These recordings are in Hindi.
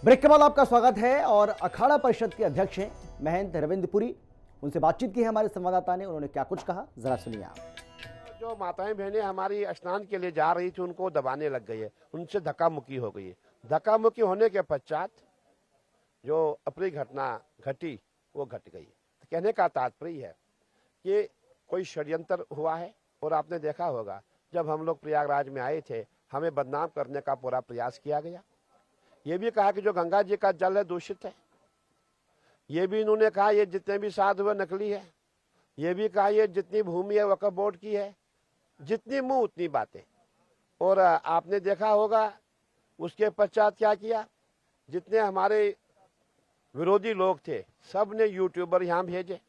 ब्रेक के बाद आपका स्वागत है। और अखाड़ा परिषद के अध्यक्ष हैं महंत रविंद्रपुरी। उनसे बातचीत की है हमारे संवाददाता ने, उन्होंने क्या कुछ कहा जरा सुनिए आप। जो माताएं बहनें हमारी स्नान के लिए जा रही थी उनको दबाने लग गई है, उनसे धक्का मुक्की हो गई है। धक्का मुक्की होने के पश्चात जो अप्रिय घटना घटी वो घट गई। तो कहने का तात्पर्य है कि कोई षड्यंत्र हुआ है। और आपने देखा होगा जब हम लोग प्रयागराज में आए थे हमें बदनाम करने का पूरा प्रयास किया गया। ये भी कहा कि जो गंगा जी का जल है दूषित है। ये भी इन्होंने कहा ये जितने भी साधु है नकली है। ये भी कहा ये जितनी भूमि है वक्फ बोर्ड की है। जितनी मुंह उतनी बातें। और आपने देखा होगा उसके पश्चात क्या किया, जितने हमारे विरोधी लोग थे सब ने यूट्यूबर यहाँ भेजे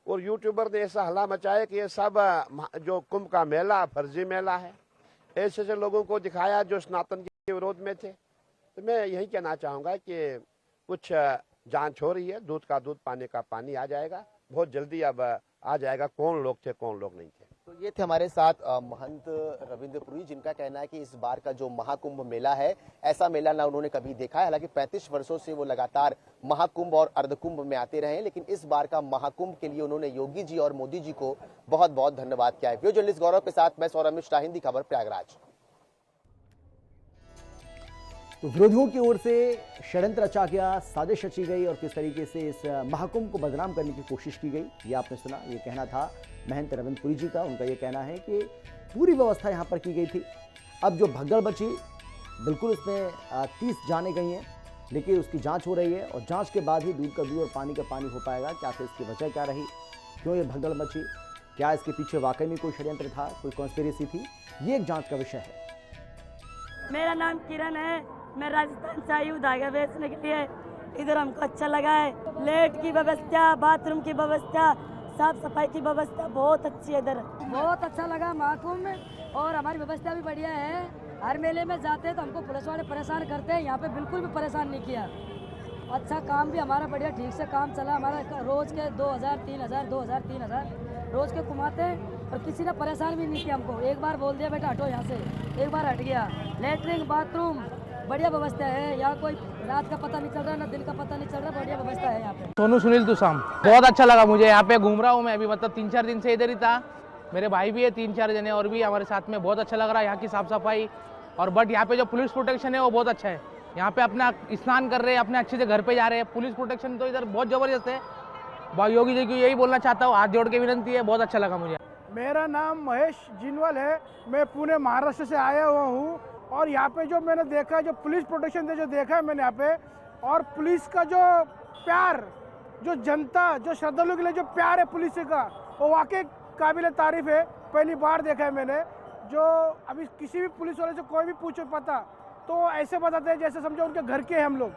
और यूट्यूबर ने ऐसा हल्ला मचाया कि ये सब जो कुंभ का मेला फर्जी मेला है। ऐसे ऐसे लोगों को दिखाया जो सनातन के विरोध में थे। तो मैं यही कहना चाहूँगा कि कुछ जांच हो रही है, दूध का दूध पानी का पानी आ जाएगा बहुत जल्दी। अब आ जाएगा कौन लोग थे कौन लोग नहीं थे। तो ये थे हमारे साथ महंत रविंद्रपुरी, जिनका कहना है कि इस बार का जो महाकुंभ मेला है ऐसा मेला ना उन्होंने कभी देखा है। हालांकि 35 वर्षों से वो लगातार महाकुंभ और अर्धकुंभ में आते रहे हैं, लेकिन इस बार का महाकुंभ के लिए उन्होंने योगी जी और मोदी जी को बहुत बहुत धन्यवाद किया है। वीडियो जर्नलिस्ट गौरव के साथ मैं सौरभ मिश्रा, हिंदी खबर, प्रयागराज। तो विरोधियों की ओर से षड्यंत्र रचा गया, साजिश रची गई और किस तरीके से इस महाकुंभ को बदनाम करने की कोशिश की गई ये आपने सुना। ये कहना था महंत रविंद्रपुरी जी का। उनका ये कहना है कि पूरी व्यवस्था यहाँ पर की गई थी। अब जो भगदड़ बची बिल्कुल इसमें 30 जाने गई हैं, लेकिन उसकी जांच हो रही है और जांच के बाद ही दूध का दूध और पानी का पानी हो पाएगा। क्या फिर इसकी वजह क्या रही, क्यों ये भगदड़ मची, क्या इसके पीछे वाकई में कोई षड्यंत्र था, कोई कॉन्स्पिरेसी थी, ये एक जांच का विषय है। मेरा नाम किरण है, मैं राजस्थान से आई हूँ धागा बेचने के लिए। इधर हमको अच्छा लगा है, लेट की व्यवस्था, बाथरूम की व्यवस्था, साफ सफाई की व्यवस्था बहुत अच्छी है। इधर बहुत अच्छा लगा महाकुंभ में और हमारी व्यवस्था भी बढ़िया है। हर मेले में जाते हैं तो हमको पुलिस वाले परेशान करते हैं, यहाँ पे बिल्कुल भी परेशान नहीं किया। अच्छा काम भी हमारा बढ़िया ठीक से काम चला। हमारा रोज के 2000 3000 2000 3000 रोज के कमाते हैं और किसी ने परेशान भी नहीं किया हमको। एक बार बोल दिया बेटा हटो यहाँ से, एक बार हट गया। लेटरिन बाथरूम बढ़िया व्यवस्था है। यहाँ कोई रात का पता नहीं चल रहा है ना दिन का पता नहीं चल रहा, बढ़िया व्यवस्था है यहाँ पे। सोनू सुनील तुसाम, बहुत अच्छा लगा मुझे। यहाँ पे घूम रहा हूँ मैं अभी, मतलब 3-4 दिन से इधर ही था। मेरे भाई भी है 3-4 जने और भी हमारे साथ में। बहुत अच्छा लग रहा है यहाँ की साफ सफाई और बट यहाँ पे जो पुलिस प्रोटेक्शन है वो बहुत अच्छा है। यहाँ पे अपना स्नान कर रहे हैं, अपने अच्छे से घर पे जा रहे हैं। पुलिस प्रोटेक्शन तो इधर बहुत जबरदस्त है। योगी जी को यही बोलना चाहता हूँ, हाथ जोड़ के विनती है, बहुत अच्छा लगा मुझे। मेरा नाम महेश जिनवल है, मैं पुणे महाराष्ट्र से आया हुआ हूँ। और यहाँ पे जो मैंने देखा, जो पुलिस प्रोटेक्शन जो देखा है मैंने यहाँ पे, और पुलिस का जो प्यार, जो जनता, जो श्रद्धालुओं के लिए जो प्यार है पुलिस का, वो वाकई काबिल तारीफ है। पहली बार देखा है मैंने। जो अभी किसी भी पुलिस वाले से कोई भी पूछो पता तो ऐसे बताते हैं जैसे समझो उनके घर के हैं हम लोग।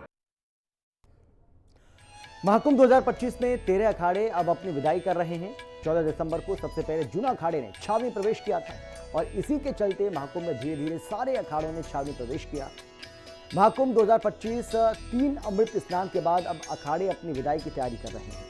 महाकुंभ 2025 में 13 अखाड़े अब अपनी विदाई कर रहे हैं। 14 दिसंबर को सबसे पहले जूना अखाड़े ने छावनी प्रवेश किया था और इसी के चलते महाकुंभ में धीरे धीरे सारे अखाड़ों ने छावनी प्रवेश किया। महाकुंभ 2025 3 अमृत स्नान के बाद अब अखाड़े अपनी विदाई की तैयारी कर रहे हैं।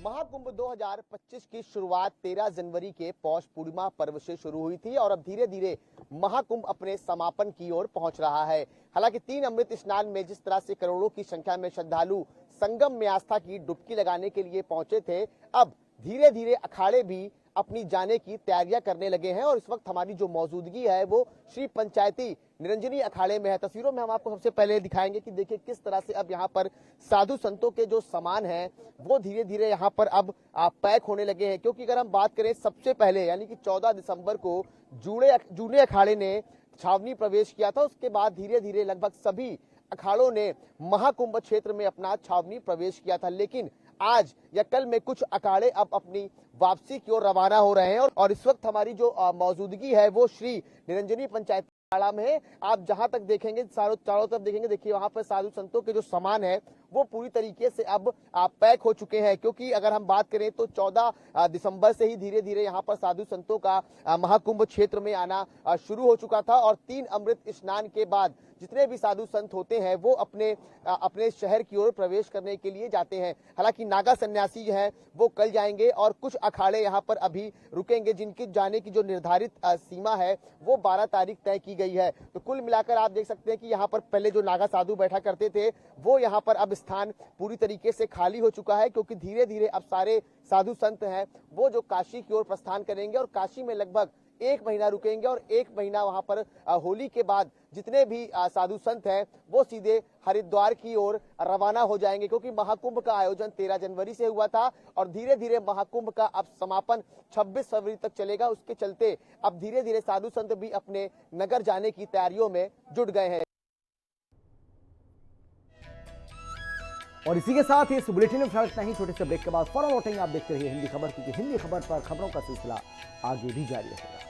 महाकुंभ 2025 की शुरुआत 13 जनवरी के पौष पूर्णिमा पर्व से शुरू हुई थी और अब धीरे धीरे महाकुंभ अपने समापन की ओर पहुंच रहा है। हालांकि 3 अमृत स्नान में जिस तरह से करोड़ों की संख्या में श्रद्धालु संगम में आस्था की डुबकी लगाने के लिए पहुंचे थे, अब धीरे धीरे अखाड़े भी अपनी जाने की तैयारियां करने लगे हैं। और इस वक्त हमारी जो मौजूदगी है वो श्री पंचायती निरंजनी अखाड़े में है। तस्वीरों में हम आपको सबसे पहले दिखाएंगे कि देखिए किस तरह से अब यहाँ पर साधु संतों के जो सामान हैं वो धीरे धीरे यहाँ पर अब पैक होने लगे हैं। क्योंकि अगर हम बात करें सबसे पहले यानी कि 14 दिसंबर को जूने अखाड़े ने छावनी प्रवेश किया था, उसके बाद धीरे धीरे लगभग सभी अखाड़ों ने महाकुंभ क्षेत्र में अपना छावनी प्रवेश किया था। लेकिन आज या कल में कुछ अखाड़े अब अपनी वापसी की ओर रवाना हो रहे हैं और इस वक्त हमारी जो मौजूदगी है वो श्री निरंजनी पंचायत अखाड़ा में है। आप जहां तक देखेंगे चारों तरफ देखेंगे, देखिए वहां पर साधु संतों के जो सामान है वो पूरी तरीके से अब पैक हो चुके हैं। क्योंकि अगर हम बात करें तो 14 दिसंबर से ही धीरे धीरे यहाँ पर साधु संतों का महाकुंभ क्षेत्र में आना शुरू हो चुका था और 3 अमृत स्नान के बाद जितने भी साधु संत होते हैं वो अपने शहर की ओर प्रवेश करने के लिए जाते हैं। हालांकि नागा सन्यासी जो हैं वो कल जाएंगे और कुछ अखाड़े यहाँ पर अभी रुकेंगे, जिनकी जाने की जो निर्धारित सीमा है वो 12 तारीख तय की गई है। तो कुल मिलाकर आप देख सकते हैं कि यहाँ पर पहले जो नागा साधु बैठा करते थे वो यहाँ पर अब स्थान पूरी तरीके से खाली हो चुका है, क्योंकि धीरे धीरे अब सारे साधु संत हैं वो जो काशी की ओर प्रस्थान करेंगे और काशी में लगभग 1 महीना रुकेंगे और 1 महीना वहां पर होली के बाद जितने भी साधु संत हैं वो सीधे हरिद्वार की ओर रवाना हो जाएंगे, क्योंकि महाकुंभ का आयोजन 13 जनवरी से हुआ था और धीरे धीरे महाकुंभ का अब समापन 26 फरवरी तक चलेगा। उसके चलते अब धीरे धीरे साधु संत भी अपने नगर जाने की तैयारियों में जुट गए हैं। और इसी के साथ इस बुलेटिन में फिलहाल इतना ही। छोटे से ब्रेक के बाद फौरन लौटेंगे। आप देखते रहिए हिंदी खबर, क्योंकि हिंदी खबर पर खबरों का सिलसिला आगे भी जारी रहेगा।